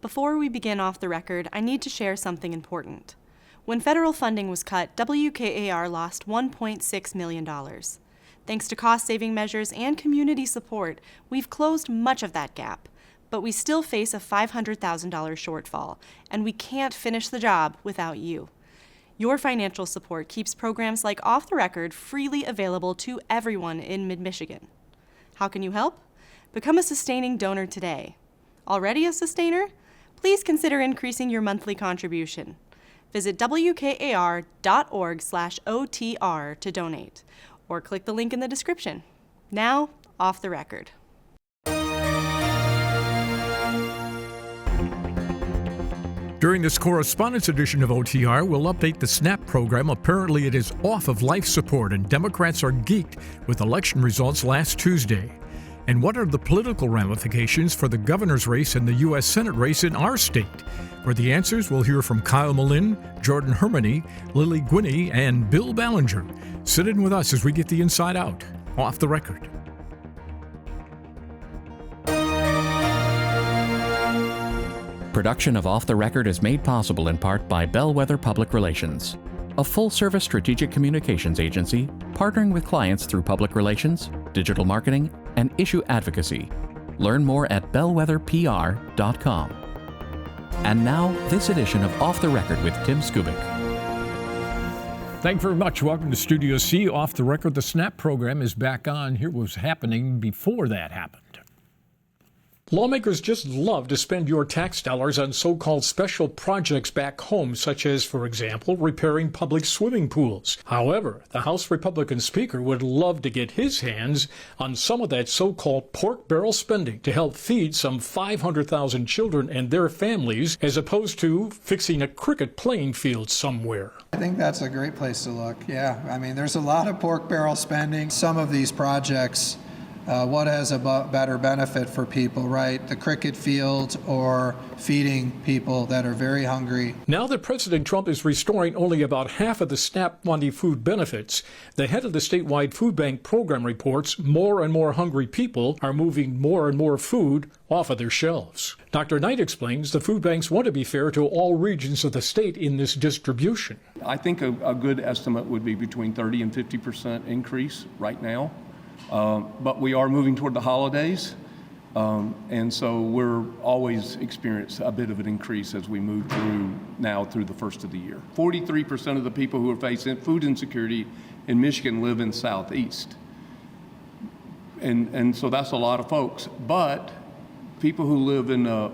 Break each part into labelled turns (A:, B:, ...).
A: Before we begin off the record, I need to share something important. When federal funding was cut, WKAR lost $1.6 million. Thanks to cost-saving measures and community support, we've closed much of that gap. But we still face a $500,000 shortfall, and we can't finish the job without you. Your financial support keeps programs like Off the Record freely available to everyone in Mid-Michigan. How can you help? Become a sustaining donor today. Already a sustainer? Please consider increasing your monthly contribution. Visit WKAR.org/OTR to donate, or click the link in the description. Now, Off the Record.
B: During this correspondence edition of OTR, we'll update the SNAP program. Apparently it is off of life support, and Democrats are geeked with election results last Tuesday. And what are the political ramifications for the governor's race and the U.S. Senate race in our state? For the answers, we'll hear from Kyle Malin, Jordan Hermany, Lily Gwinney, and Bill Ballinger. Sit in with us as we get the inside out. Off the Record.
C: Production of Off the Record is made possible in part by Bellwether Public Relations, a full-service strategic communications agency partnering with clients through public relations, digital marketing, and issue advocacy. Learn more at bellwetherpr.com. And now, this edition of Off the Record with Tim Skubick.
B: Thank you very much. Welcome to Studio C. Off the Record. The SNAP program is back on. Here was happening before that happened. Lawmakers just love to spend your tax dollars on so-called special projects back home, such as, for example, repairing public swimming pools. However, the House Republican Speaker would love to get his hands on some of that so-called pork barrel spending to help feed some 500,000 children and their families, as opposed to fixing a cricket playing field somewhere.
D: I think that's a great place to look. Yeah, I mean, there's a lot of pork barrel spending. Some of these projects, what has a better benefit for people, right? The cricket field or feeding people that are very hungry.
B: Now that President Trump is restoring only about half of the SNAP money food benefits, the head of the statewide food bank program reports more and more hungry people are moving more and more food off of their shelves. Dr. Knight explains the food banks want to be fair to all regions of the state in this distribution.
E: I think a good estimate would be between 30 and 50% increase right now. But we are moving toward the holidays, and so we're always experience a bit of an increase as we move through the first of the year. 43% of the people who are facing food insecurity in Michigan live in Southeast, and so that's a lot of folks. But people who live in the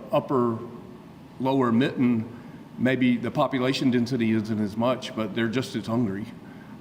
E: lower mitten, maybe the population density isn't as much, but they're just as hungry.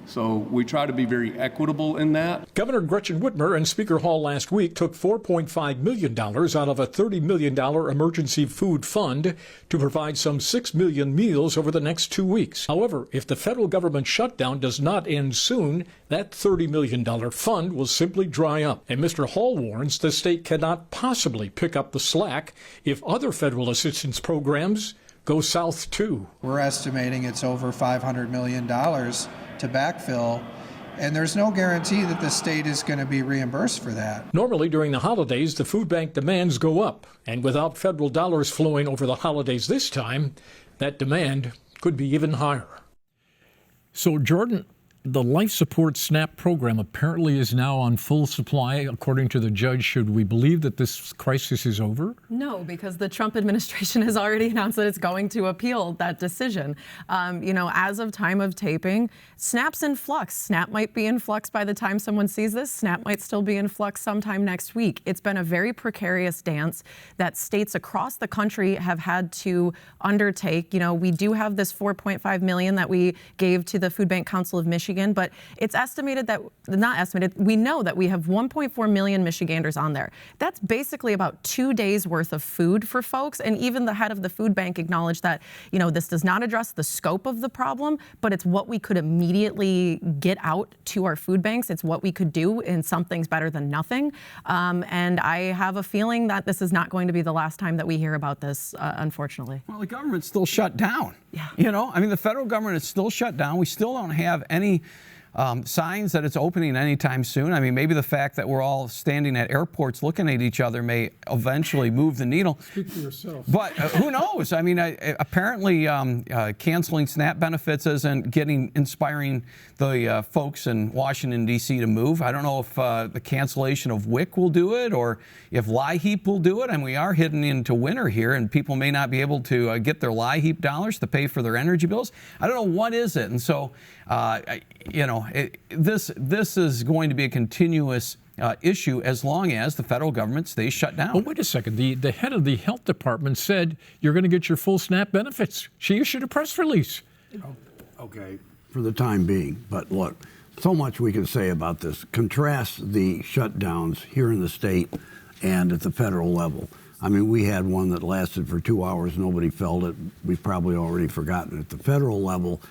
E: So we try to be very equitable in that.
B: Governor Gretchen Whitmer and Speaker Hall last week took $4.5 million out of a $30 million emergency food fund to provide some 6 million meals over the next 2 weeks. However, if the federal government shutdown does not end soon, that $30 million fund will simply dry up. And Mr. Hall warns the state cannot possibly pick up the slack if other federal assistance programs go south too.
D: We're estimating it's over $500 million to backfill, and there's no guarantee that the state is going to be reimbursed for that.
B: Normally during the holidays, the food bank demands go up, and without federal dollars flowing over the holidays this time, that demand could be even higher. So, Jordan, the life support SNAP program apparently is now on full supply, according to the judge. Should we believe that this crisis is over?
F: No, because the Trump administration has already announced that it's going to appeal that decision. As of time of taping, SNAP's in flux. SNAP might be in flux by the time someone sees this. SNAP might still be in flux sometime next week. It's been a very precarious dance that states across the country have had to undertake. We do have this $4.5 million that we gave to the Food Bank Council of Michigan. But it's estimated we know that we have 1.4 million Michiganders on there. That's basically about 2 days worth of food for folks. And even the head of the food bank acknowledged that, this does not address the scope of the problem, but it's what we could immediately get out to our food banks. It's what we could do, and something's better than nothing. And I have a feeling that this is not going to be the last time that we hear about this, unfortunately.
G: Well, the government's still shut down.
F: Yeah.
G: The federal government is still shut down. We still don't have any signs that it's opening anytime soon. I mean, maybe the fact that we're all standing at airports looking at each other may eventually move the needle.
B: Speak for yourself.
G: But who knows? I mean, apparently canceling SNAP benefits isn't inspiring the folks in Washington, D.C. to move. I don't know if the cancellation of WIC will do it or if LIHEAP will do it. And we are heading into winter here, and people may not be able to get their LIHEAP dollars to pay for their energy bills. I don't know what is it. And so, this is going to be a continuous issue as long as the federal government stays shut down.
B: Oh, wait a second. The head of the health department said you're going to get your full SNAP benefits. She issued a press release.
H: Okay, for the time being. But look, so much we can say about this. Contrast the shutdowns here in the state and at the federal level. I mean, we had one that lasted for 2 hours. Nobody felt it. We've probably already forgotten it. At the federal level,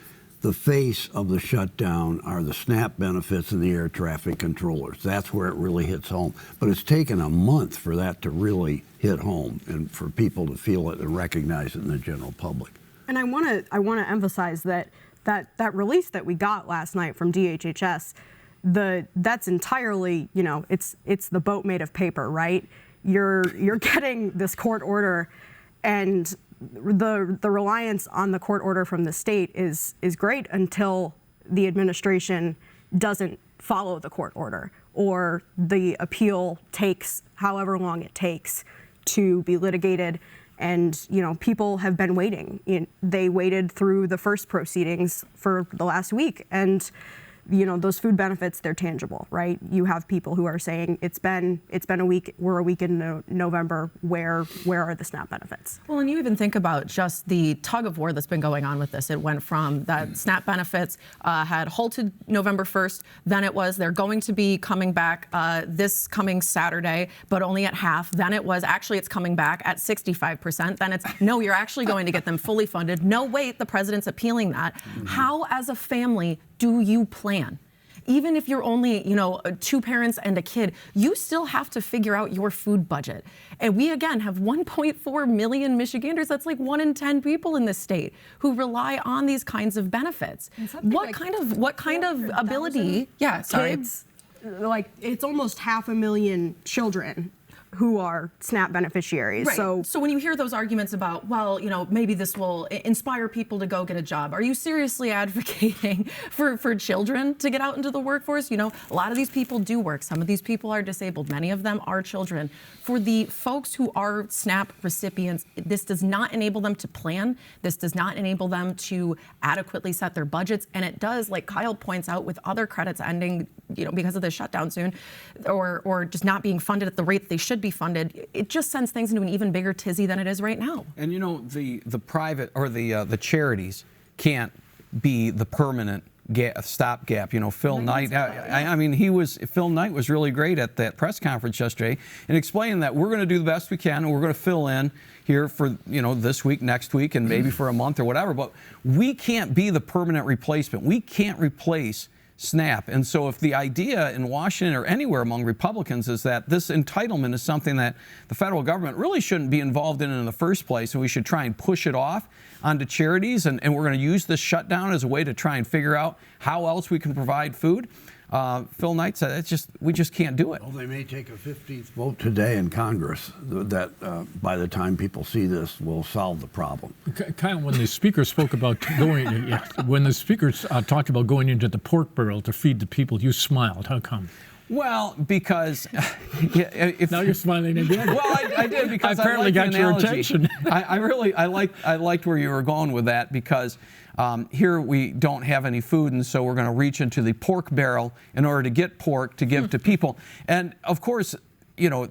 H: the face of the shutdown are the SNAP benefits and the air traffic controllers. That's where it really hits home. But it's taken a month for that to really hit home and for people to feel it and recognize it in the general public.
I: And I want to emphasize that release that we got last night from DHHS, that's entirely, it's the boat made of paper, right? You're getting this court order, and the reliance on the court order from the state is great until the administration doesn't follow the court order, or the appeal takes however long it takes to be litigated. And, people have been waiting. They waited through the first proceedings for the last week. And, those food benefits, they're tangible, right? You have people who are saying it's been a week, we're a week in November, where are the SNAP benefits?
F: Well, and you even think about just the tug of war that's been going on with this. It went from that SNAP benefits had halted November 1st, then it was they're going to be coming back this coming Saturday, but only at half. Then it was actually it's coming back at 65%. Then it's no, you're actually going to get them fully funded. No, wait, the president's appealing that. Mm-hmm. How, as a family, do you plan? Even if you're only, 2 parents and a kid, you still have to figure out your food budget. And we, again, have 1.4 million Michiganders. That's like 1 in 10 people in this state who rely on these kinds of benefits. What kind of ability? Yeah, sorry.
I: Kids, it's almost 500,000 children who are SNAP beneficiaries.
F: Right. So when you hear those arguments about, well, maybe this will inspire people to go get a job, are you seriously advocating for children to get out into the workforce? A lot of these people do work. Some of these people are disabled. Many of them are children. For the folks who are SNAP recipients, this does not enable them to plan. This does not enable them to adequately set their budgets. And it does, like Kyle points out, with other credits ending, because of the shutdown soon, or just not being funded at the rate they should be funded, it just sends things into an even bigger tizzy than it is right now. And
G: the private or the charities can't be the permanent stopgap. Phil Knight. Phil Knight was really great at that press conference yesterday and explaining that we're going to do the best we can and we're going to fill in here for this week, next week, and maybe for a month or whatever. But we can't be the permanent replacement. We can't replace SNAP. And so if the idea in Washington or anywhere among Republicans is that this entitlement is something that the federal government really shouldn't be involved in the first place, and we should try and push it off onto charities, and we're going to use this shutdown as a way to try and figure out how else we can provide food, Phil Knight said we just can't do it.
H: Well, they may take a 15th vote today in Congress that by the time people see this will solve the problem.
B: Kyle, when the speaker spoke about talked about going into the pork barrel to feed the people, you smiled. How come?
G: Well, because
B: now you're smiling again.
G: Well, I did because
B: I apparently got your attention.
G: I liked where you were going with that, because here we don't have any food, and so we're going to reach into the pork barrel in order to get pork to give to people. And of course,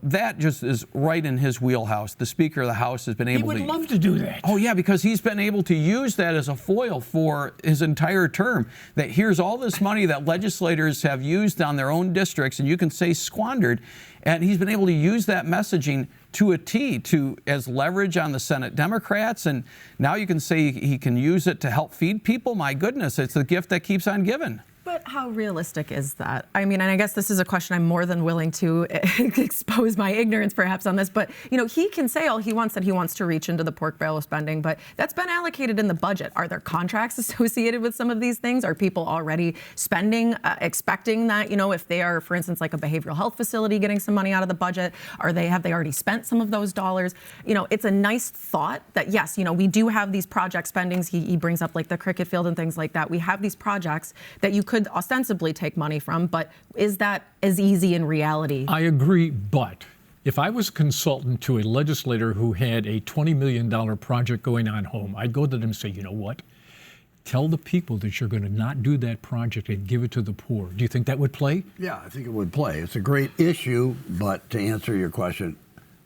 G: that just is right in his wheelhouse. The Speaker of the House has been able to...
B: He would love to do that.
G: Oh, yeah, because he's been able to use that as a foil for his entire term. That here's all this money that legislators have used on their own districts, and you can say squandered, and he's been able to use that messaging to a T as leverage on the Senate Democrats, and now you can say he can use it to help feed people. My goodness, it's the gift that keeps on giving.
F: But how realistic is that? I mean, and I guess this is a question I'm more than willing to expose my ignorance perhaps on this, but he can say all he wants that he wants to reach into the pork barrel spending, but that's been allocated in the budget. Are there contracts associated with some of these things? Are people already spending, expecting that, if they are, for instance, like a behavioral health facility getting some money out of the budget, have they already spent some of those dollars? It's a nice thought that yes, we do have these project spendings. He brings up like the cricket field and things like that. We have these projects that you could ostensibly take money from, but is that as easy in reality?
B: I agree, but if I was a consultant to a legislator who had a $20 million project going on home, I'd go to them and say, you know what? Tell the people that you're going to not do that project and give it to the poor. Do you think that would play?
H: Yeah, I think it would play. It's a great issue, but to answer your question,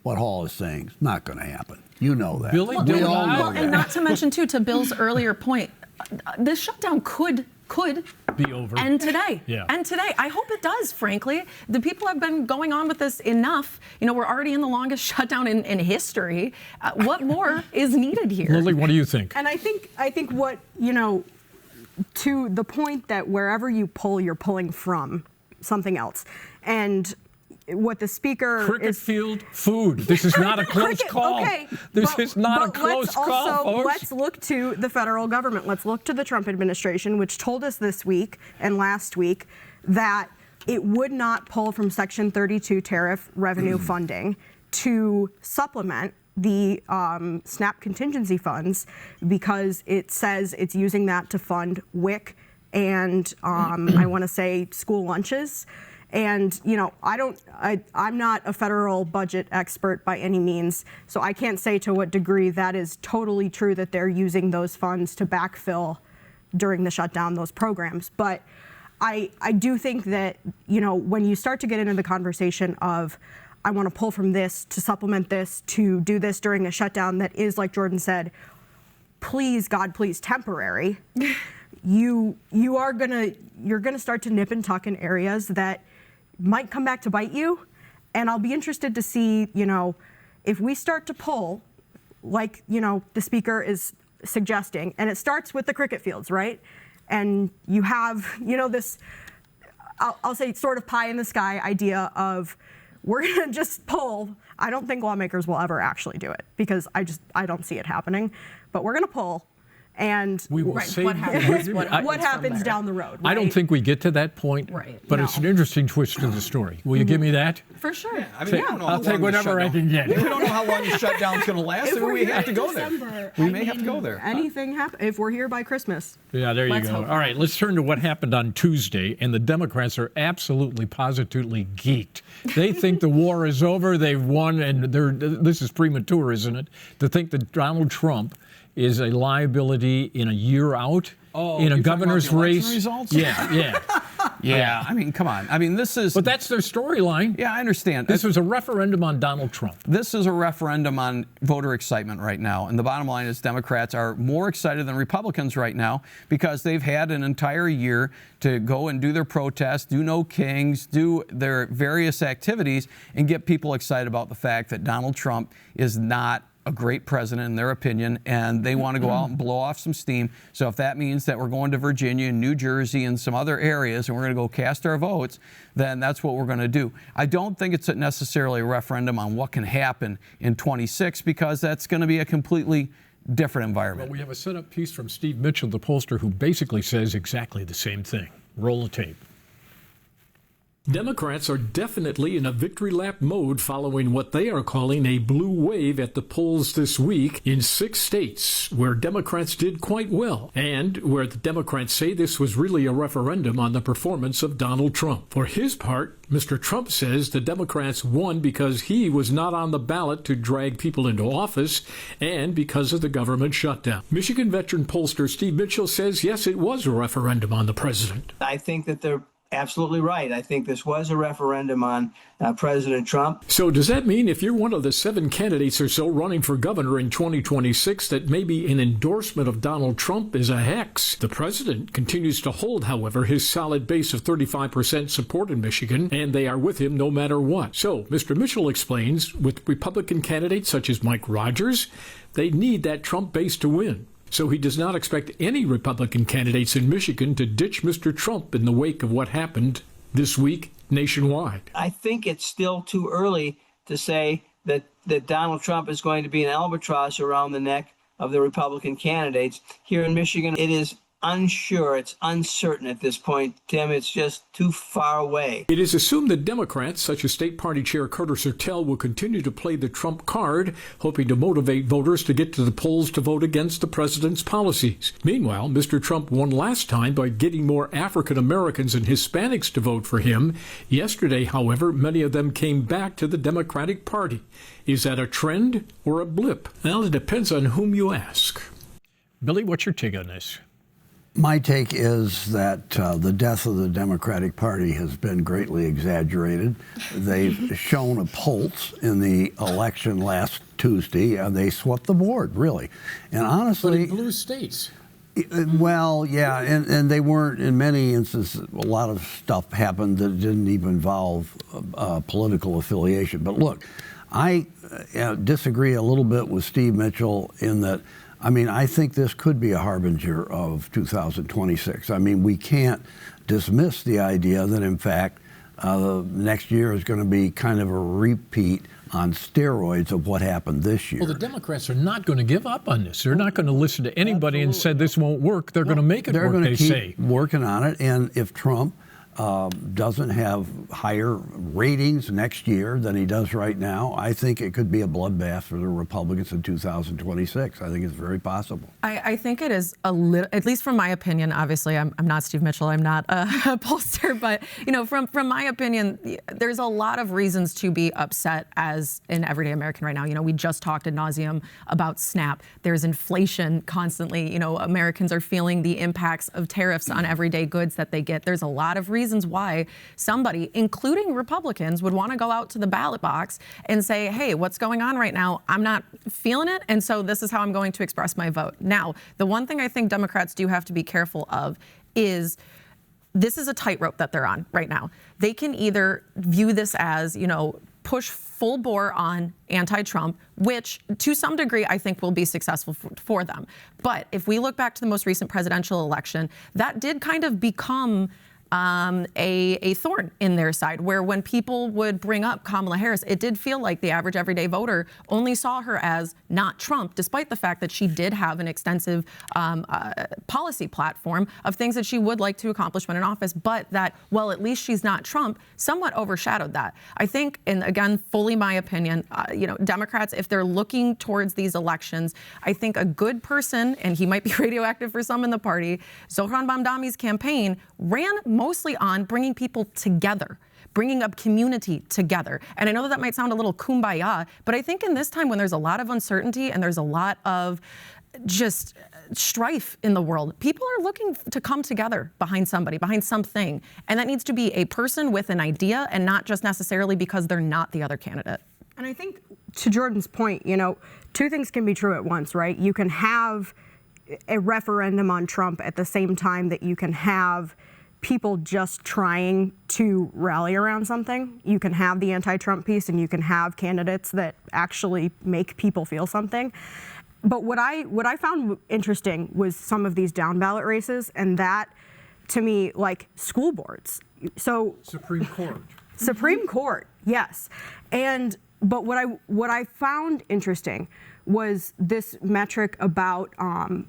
H: what Hall is saying is not going to happen. You know that.
B: Billy,
H: we all know that.
F: And not to mention, too, to Bill's earlier point, this shutdown could
B: be over.
F: And today.
B: Yeah.
F: And today. I hope it does, frankly. The people have been going on with this enough. We're already in the longest shutdown in history. What more is needed here?
B: Lily, what do you think?
I: And I think what, to the point that wherever you pull, you're pulling from something else. And what the speaker
B: Cricket field, food. This is not a close call.
I: Okay,
B: this is not a close call, folks.
I: Let's look to the federal government. Let's look to the Trump administration, which told us this week and last week that it would not pull from Section 32 tariff revenue funding to supplement the SNAP contingency funds because it says it's using that to fund WIC and I want to say school lunches. And, I'm not a federal budget expert by any means, so I can't say to what degree that is totally true that they're using those funds to backfill during the shutdown, those programs. But I do think that, when you start to get into the conversation of, I want to pull from this to supplement this, to do this during a shutdown that is, like Jordan said, please, God, please, temporary, you're gonna start to nip and tuck in areas that might come back to bite you. And I'll be interested to see, if we start to pull, like, the speaker is suggesting, and it starts with the cricket fields, right? And you have, this, I'll say sort of pie in the sky idea of, we're gonna just pull. I don't think lawmakers will ever actually do it because I don't see it happening, but we're gonna pull. And
B: we will save what
I: happens down the road. Right?
B: I don't think we get to that point, but it's an interesting twist to the story. Will you give me that?
F: For sure.
G: Yeah, I mean,
B: I'll take whatever I can get.
G: We don't know how long the shutdown's going to last. We have to go there. We may have to go there.
I: Anything happen if we're here by Christmas.
B: Yeah, there you go. All right, let's turn to what happened on Tuesday. And the Democrats are absolutely, positively geeked. They think the war is over. They've won, and this is premature, isn't it? To think that Donald Trump is a liability in a year out in a governor's race.
G: Results?
B: Yeah.
G: Yeah, I mean, come on. I mean, this is...
B: But that's their storyline.
G: Yeah, I understand.
B: This was a referendum on Donald Trump.
G: This is a referendum on voter excitement right now. And the bottom line is Democrats are more excited than Republicans right now because they've had an entire year to go and do their protests, do No Kings, do their various activities, and get people excited about the fact that Donald Trump is not a great president in their opinion, and they want to go out and blow off some steam. So if that means that we're going to Virginia and New Jersey and some other areas and we're going to go cast our votes, then that's what we're going to do. I don't think it's necessarily a referendum on what can happen in 26 because that's going to be a completely different environment.
B: Well, we have a set-up piece from Steve Mitchell, the pollster, who basically says exactly the same thing. Roll the tape.
J: Democrats are definitely in a victory lap mode following what they are calling a blue wave at the polls this week in 6 states where Democrats did quite well and where the Democrats say this was really a referendum on the performance of Donald Trump. For his part, Mr. Trump says the Democrats won because he was not on the ballot to drag people into office and because of the government shutdown. Michigan veteran pollster Steve Mitchell says, yes, it was a referendum on the president.
K: I think that they're absolutely right. I think this was a referendum on President Trump.
J: So does that mean if you're one of the 7 candidates or so running for governor in 2026 that maybe an endorsement of Donald Trump is a hex? The president continues to hold, however, his solid base of 35% support in Michigan, and they are with him no matter what. So Mr. Mitchell explains with Republican candidates such as Mike Rogers, they need that Trump base to win. So he does not expect any Republican candidates in Michigan to ditch Mr. Trump in the wake of what happened this week nationwide.
K: I think it's still too early to say that Donald Trump is going to be an albatross around the neck of the Republican candidates. Here in Michigan, it is unsure, it's uncertain at this point. Tim, it's just too far away.
J: It is assumed that Democrats, such as State Party Chair Carter Sertel, will continue to play the Trump card, hoping to motivate voters to get to the polls to vote against the president's policies. Meanwhile, Mr. Trump won last time by getting more African Americans and Hispanics to vote for him. Yesterday, however, many of them came back to the Democratic Party. Is that a trend or a blip? Well, it depends on whom you ask.
B: Billy, what's your take on this?
H: My take is that the death of the Democratic Party has been greatly exaggerated. They've shown a pulse in the election last Tuesday. They swept the board, really. And honestly...
B: But in blue states.
H: Well, yeah, and they weren't, in many instances, a lot of stuff happened that didn't even involve political affiliation. But look, I disagree a little bit with Steve Mitchell in that, I mean, I think this could be a harbinger of 2026. I mean, we can't dismiss the idea that, in fact, next year is going to be kind of a repeat on steroids of what happened this year.
B: Well, the Democrats are not going to give up on this. They're not going to listen to anybody and say this won't work. They're going to make it work, they say.
H: They're going to keep working on it, and if Trump doesn't have higher ratings next year than he does right now, I think it could be a bloodbath for the Republicans in 2026. I think it's very possible.
F: I think it is a little, at least from my opinion, obviously I'm not Steve Mitchell, I'm not a pollster, but from my opinion, there's a lot of reasons to be upset as an everyday American right now. We just talked ad nauseum about SNAP. There's inflation constantly. Americans are feeling the impacts of tariffs on everyday goods that they get. There's a lot of reasons why somebody, including Republicans, would want to go out to the ballot box and say, hey, what's going on right now? I'm not feeling it, and so this is how I'm going to express my vote. Now, the one thing I think Democrats do have to be careful of is this is a tightrope that they're on right now. They can either view this as, push full bore on anti-Trump, which to some degree I think will be successful for them. But if we look back to the most recent presidential election, that did kind of become a thorn in their side, where when people would bring up Kamala Harris, it did feel like the average everyday voter only saw her as not Trump, despite the fact that she did have an extensive policy platform of things that she would like to accomplish when in office, but that, well, at least she's not Trump, somewhat overshadowed that. I think, and again, fully my opinion, Democrats, if they're looking towards these elections, I think a good person, and he might be radioactive for some in the party, Zohran Mamdani's campaign ran mostly on bringing people together, bringing up community together. And I know that might sound a little kumbaya, but I think in this time when there's a lot of uncertainty and there's a lot of just strife in the world, people are looking to come together behind somebody, behind something. And that needs to be a person with an idea and not just necessarily because they're not the other candidate.
I: And I think to Jordan's point, two things can be true at once, right? You can have a referendum on Trump at the same time that you can have people just trying to rally around something. You can have the anti-Trump piece and you can have candidates that actually make people feel something. But what I found interesting was some of these down ballot races, and that to me, like school boards. So
B: Supreme Court.
I: Supreme Court, yes. But what I found interesting was this metric about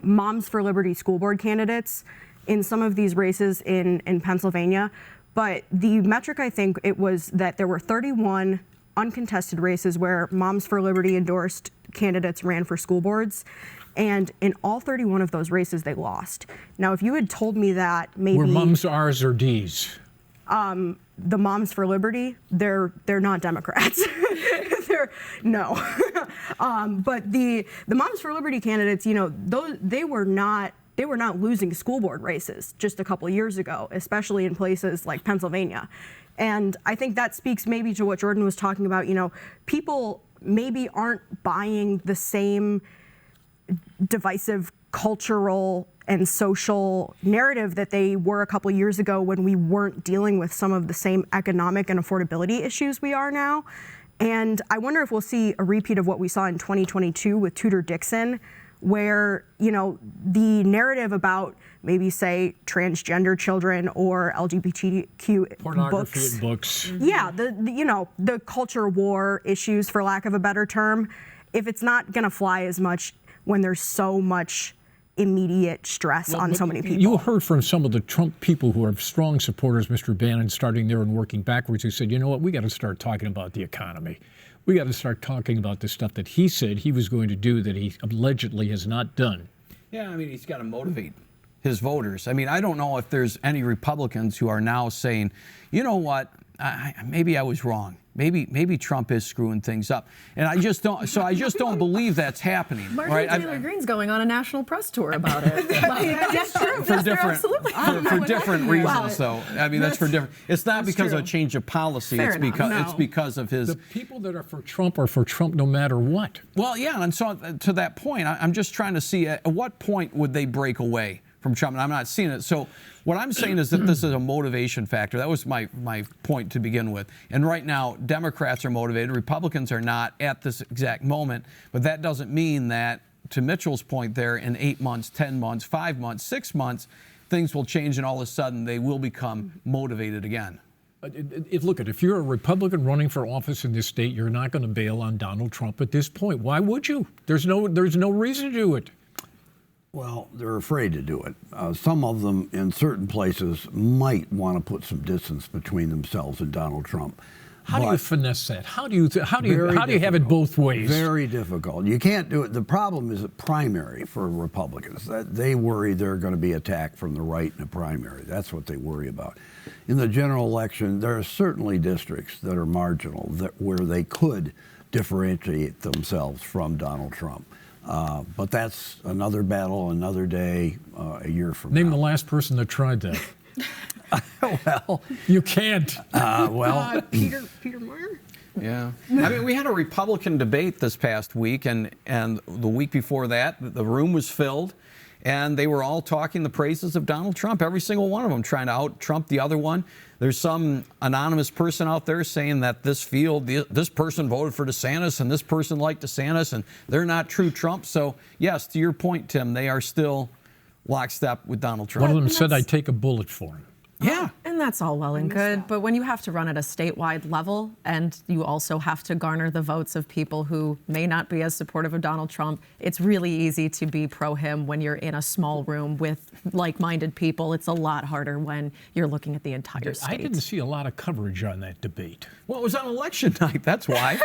I: Moms for Liberty school board candidates in some of these races in Pennsylvania. But the metric, I think it was that there were 31 uncontested races where Moms for Liberty endorsed candidates ran for school boards. And in all 31 of those races, they lost. Now, if you had told me that maybe...
B: Were mums R's or D's?
I: The Moms for Liberty, they're not Democrats. No. But the Moms for Liberty candidates, they were not losing school board races just a couple of years ago, especially in places like Pennsylvania. And I think that speaks maybe to what Jordan was talking about. People maybe aren't buying the same divisive cultural and social narrative that they were a couple of years ago when we weren't dealing with some of the same economic and affordability issues we are now. And I wonder if we'll see a repeat of what we saw in 2022 with Tudor Dixon, where, you know, the narrative about maybe, say, transgender children or LGBTQ
B: Pornography books.
I: Yeah, the culture war issues, for lack of a better term, if it's not going to fly as much when there's so much immediate stress on so many people.
B: You heard from some of the Trump people who are strong supporters, Mr. Bannon, starting there and working backwards, who said, you know what, we got to start talking about the economy. We got to start talking about the stuff that he said he was going to do that he allegedly has not done.
G: Yeah, I mean, he's got to motivate his voters. I mean, I don't know if there's any Republicans who are now saying, you know what, maybe I was wrong. Maybe Trump is screwing things up, and I just don't. So I just don't believe that's happening.
F: Marjorie Taylor Greene's going on a national press tour about it. That's true.
G: For different reasons, though. I mean, that's for different. It's not because of a change of policy. It's because of his.
B: The people that are for Trump are for Trump no matter what.
G: Well, yeah, and so to that point, I'm just trying to see at what point would they break away from Trump, and I'm not seeing it. So what I'm saying is that this is a motivation factor. That was my point to begin with. And right now, Democrats are motivated. Republicans are not at this exact moment. But that doesn't mean that, to Mitchell's point there, in 8 months, 10 months, 5 months, 6 months, things will change and all of a sudden they will become motivated again.
B: Look, if you're a Republican running for office in this state, you're not going to bail on Donald Trump at this point. Why would you? There's no reason to do it.
H: Well, they're afraid to do it. Some of them in certain places might want to put some distance between themselves and Donald Trump.
B: How do you finesse that? How do you have it both ways?
H: Very difficult. You can't do it. The problem is a primary for Republicans. They worry they're going to be attacked from the right in a primary. That's what they worry about. In the general election, there are certainly districts that are marginal where they could differentiate themselves from Donald Trump. But that's another battle, another day, a year from now.
B: Name the last person that tried that.
H: Well,
B: you can't.
I: Peter Meyer?
G: Yeah. I mean, we had a Republican debate this past week, and the week before that, the room was filled, and they were all talking the praises of Donald Trump, every single one of them, trying to out-Trump the other one. There's some anonymous person out there saying that this person voted for DeSantis and this person liked DeSantis and they're not true Trump. So, yes, to your point, Tim, they are still lockstep with Donald Trump.
B: One of them said I'd take a bullet for him.
G: Yeah.
F: And that's all well and good, but when you have to run at a statewide level and you also have to garner the votes of people who may not be as supportive of Donald Trump, it's really easy to be pro him when you're in a small room with like-minded people. It's a lot harder when you're looking at the entire state.
B: I didn't see a lot of coverage on that debate.
G: Well, it was on election night, that's why.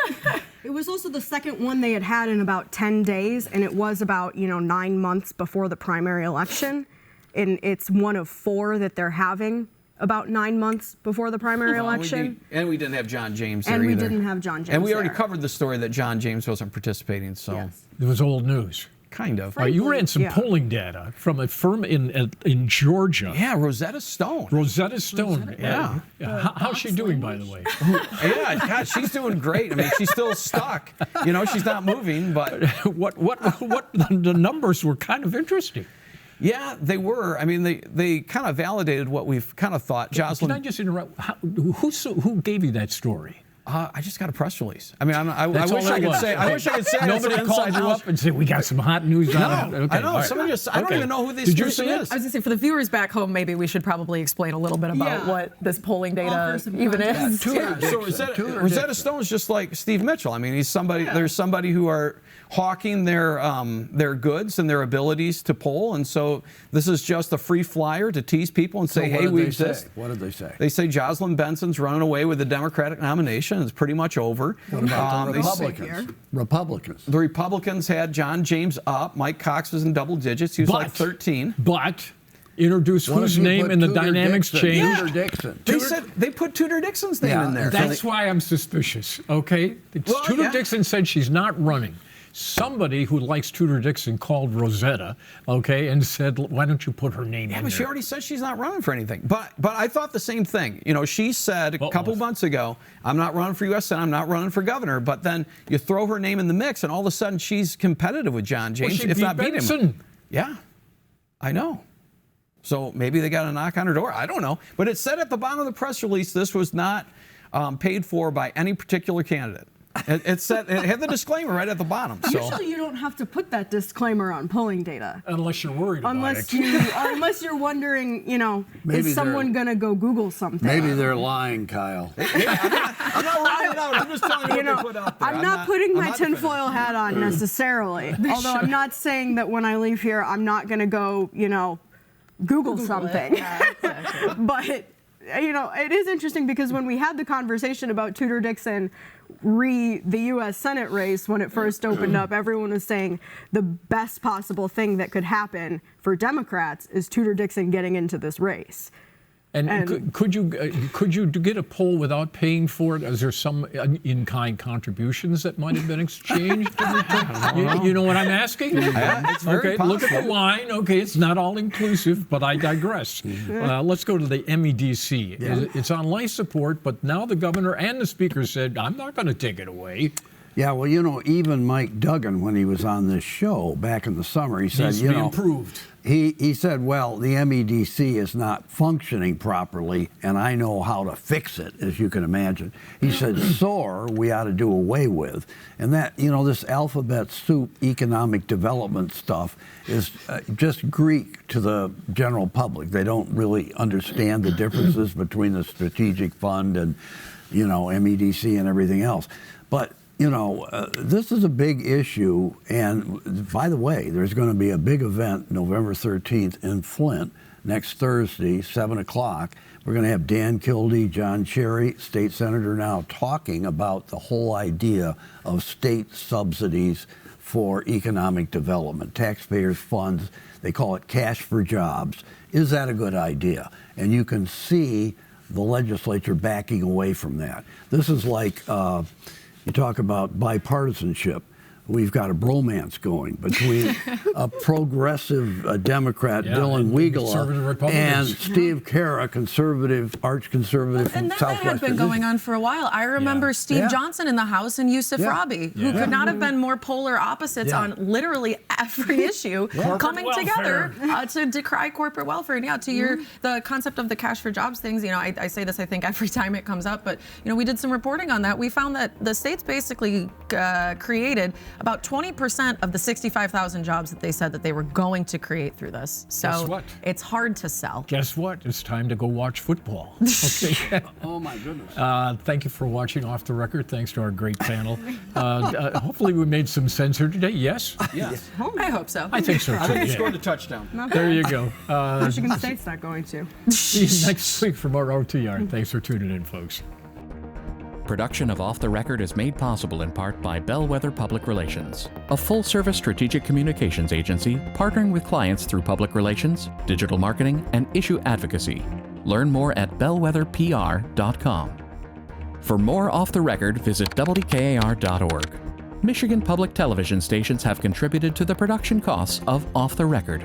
I: It was also the second one they had in about 10 days, and it was about 9 months before the primary election. And it's one of 4 that they're having about 9 months before the primary election.
G: And we didn't have John James there
I: either.
G: either.
I: And we didn't have John James
G: And we already
I: there.
G: covered the story that John James wasn't participating, so.
I: Yes.
B: It was old news.
G: Kind of.
B: You ran some polling data from a firm in Georgia.
G: Yeah, Rosetta Stone.
B: Rosetta Stone.
G: Yeah.
B: How's she doing, by the way?
G: Yeah, God, she's doing great. I mean, she's still stuck. She's not moving, but
B: what the numbers were kind of interesting.
G: Yeah, they were. I mean, they kind of validated what we've kind of thought. Jocelyn,
B: can I just interrupt? Who gave you that story?
G: I just got a press release. I mean, I wish I could say. I wish I could say.
B: Nobody called you up and said we got some hot news on it. Okay,
G: I know. Right. Somebody just. I don't even know who this person is.
F: I was going to say, for the viewers back home, maybe we should probably explain a little bit about what this polling data even is.
G: So Rosetta Stone is just like Steve Mitchell. I mean, he's somebody. Yeah. There's somebody who are hawking their goods and their abilities to poll, and so this is just a free flyer to tease people and say, hey, we exist.
H: What did they say?
G: They say Jocelyn Benson's running away with the Democratic nomination. It's pretty much over.
H: What about the Republicans?
G: The Republicans had John James up. Mike Cox was in double digits. He was like 13.
B: But introduce whose name and the dynamics changed.
H: Tudor Dixon.
G: They said they put Tudor Dixon's name in there.
B: That's why I'm suspicious. Okay, Tudor Dixon said she's not running. Somebody who likes Tudor Dixon called Rosetta, and said, why don't you put her name in there?
G: Yeah, but she already said she's not running for anything. But I thought the same thing. She said a couple months ago, I'm not running for U.S. Senate, I'm not running for governor. But then you throw her name in the mix, and all of a sudden she's competitive with John James, if not beat him. Yeah, I know. So maybe they got a knock on her door. I don't know. But it said at the bottom of the press release this was not paid for by any particular candidate. It had the disclaimer right at the bottom. So
I: Usually you don't have to put that disclaimer on polling data.
B: Unless you're worried about it.
I: Unless you're wondering,
H: Maybe
I: is someone going to go Google something?
H: Maybe they're lying, Kyle.
G: I'm not ruling it out. I'm just telling you what they put out there.
I: I'm not putting my tinfoil hat on necessarily. Although I'm not saying that when I leave here, I'm not going to go, Google something.
F: Yeah, exactly.
I: But, it is interesting because when we had the conversation about Tudor Dixon the U.S. Senate race when it first opened up, everyone was saying the best possible thing that could happen for Democrats is Tudor Dixon getting into this race.
B: And could you get a poll without paying for it? Is there some in-kind contributions that might have been exchanged? You know what I'm asking?
G: Yeah, it's very possible.
B: Look at the line. Okay, it's not all inclusive, but I digress. Let's go to the MEDC.
H: Yeah.
B: It's on life support, but now the governor and the speaker said, I'm not going to take it away.
H: Yeah, well, even Mike Duggan, when he was on this show back in the summer, he said,
B: Needs to be improved.
H: He said, well, the MEDC is not functioning properly, and I know how to fix it, as you can imagine. He said, SOAR, we ought to do away with. And that, this alphabet soup economic development stuff is just Greek to the general public. They don't really understand the differences between the strategic fund and, MEDC and everything else. But this is a big issue, and by the way, there's going to be a big event November 13th in Flint next Thursday, 7 o'clock. We're going to have Dan Kildee, John Cherry, state senator now, talking about the whole idea of state subsidies for economic development, taxpayers' funds. They call it cash for jobs. Is that a good idea? And you can see the legislature backing away from that. This is like... you talk about bipartisanship. We've got a bromance going between a progressive Democrat, Dylan Wiegela, and Steve Carra, conservative, arch-conservative from
F: and that
H: Southwest.
F: had been going on for a while. I remember Steve Johnson in the House and Yusuf Rabi, who could not have been more polar opposites on literally every issue, coming together to decry corporate welfare. And to the concept of the cash for jobs things, I say this, I think, every time it comes up, but, we did some reporting on that. We found that the states basically created about 20% of the 65,000 jobs that they said that they were going to create through this. So
B: Guess what?
F: It's hard to sell.
B: Guess what? It's time to go watch football. Okay.
H: Oh, my goodness.
B: Thank you for watching Off the Record. Thanks to our great panel. Hopefully we made some sense here today. Yes?
G: Yes.
F: I hope so.
B: I think so, too.
G: I think he scored a touchdown.
B: There you go.
I: Michigan State's not going to.
B: See you next week for more OTR. Thanks for tuning in, folks.
C: Production of Off the Record is made possible in part by Bellwether Public Relations, a full-service strategic communications agency partnering with clients through public relations, digital marketing, and issue advocacy. Learn more at bellwetherpr.com. For more Off the Record, visit WKAR.org. Michigan public television stations have contributed to the production costs of Off the Record.